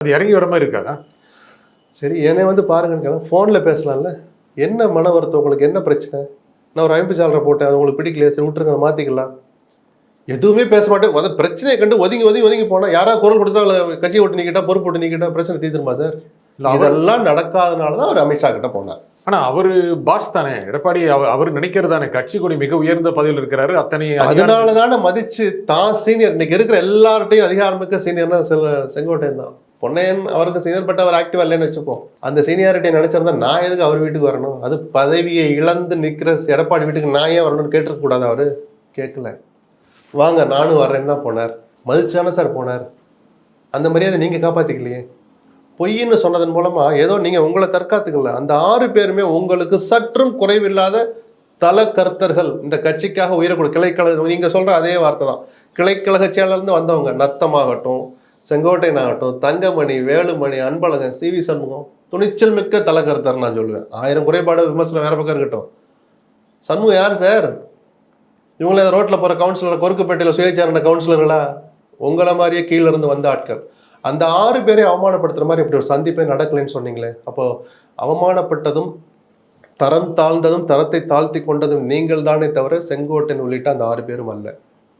அது இறங்கி வர மாதிரி இருக்காதா? சரி, என்னை வந்து பாருங்கன்னு ஃபோனில் பேசலாம்ல. என்ன மன வருத்தம் உங்களுக்கு, என்ன பிரச்சனை? நான் ஒரு ஐம்பி சாலரை போட்டேன், அது உங்களுக்கு பிடிக்கலையே, சரி விட்டுருங்க, அதை மாற்றிக்கலாம். எதுவுமே பேச மாட்டேன். அதை பிரச்சனையை கண்டு ஒதுங்கி ஒதுங்கி ஒதுங்கி போனால் யாராவது குரல் கொடுத்தா கட்சியை விட்டு நீக்கிட்டா, பொறுப்பு விட்டு நீக்கிட்டா பிரச்சனை தீர்ந்துருமா சார்? இதெல்லாம் நடக்காதனால தான் அவர் அமித்ஷா கிட்ட போனார். ஆனா அவரு பாஸ் தானே எடப்பாடி, அவர் நினைக்கிறது தானே, கட்சி கொடி மிக உயர்ந்த பதவியில் இருக்கிறாரு, அத்தனை அதனால தானே மதிச்சு தான் சீனியர். இன்னைக்கு இருக்கிற எல்லார்ட்டையும் அதிகாரமிக்க சீனியர்னா செங்கோட்டையன் தான். பொன்னையன் அவருக்கு சீனியர், பட் அவர் ஆக்டிவா இல்லைன்னு வச்சுப்போம். அந்த சீனியாரிட்டி நினைச்சிருந்தா நான் எதுக்கு அவர் வீட்டுக்கு வரணும்? அது பதவியை இழந்து நிற்கிற எடப்பாடி வீட்டுக்கு நான் ஏன் வரணும்னு கேட்டிருக்க கூடாது? அவரு கேட்கல. வாங்க நானும் வர்றேன்னு தான் போனார். மதிச்சானே சார் போனார். அந்த மரியாதை நீங்க காப்பாத்திக்கலையே. பொய்ன்னு சொன்னதன் மூலமா ஏதோ நீங்க உங்களை தற்காத்துக்கல. அந்த 6 பேருமே உங்களுக்கு சற்றும் குறைவில்லாத தல கர்த்தர்கள். இந்த கட்சிக்காக உயிரக்கூட கிளைக்கழக, நீங்க சொல்ற அதே வார்த்தை தான். கிளைக்கழக செயலர்ந்து வந்தவங்க. நத்தமாகட்டும், செங்கோட்டையன் ஆகட்டும், தங்கமணி, வேலுமணி, அன்பழகன், CV சண்முகம், துணிச்சல் மிக்க தல கர்த்தர் நான் சொல்லுவேன். 1000 குறைபாடு விமர்சனம் வேற பக்கம் இருக்கட்டும். சண்முகம் யார் சார்? இவங்களே ரோட்ல போற கவுன்சிலர், கொருக்குப்பேட்டையில சுயேட்சையான கவுன்சிலர்களா? உங்களை மாதிரியே கீழே இருந்து வந்த ஆட்கள். அந்த 6 பேரையும் அவமானப்படுத்துற மாதிரி இப்படி ஒரு சந்திப்பே நடக்கலைன்னு சொன்னீங்களே. அப்போ அவமானப்பட்டதும் தரம் தாழ்ந்ததும் தரத்தை தாழ்த்தி கொண்டதும் நீங்கள் தானே தவிர செங்கோட்டையன் உள்ளிட்ட அந்த 6 பேரும் அல்ல.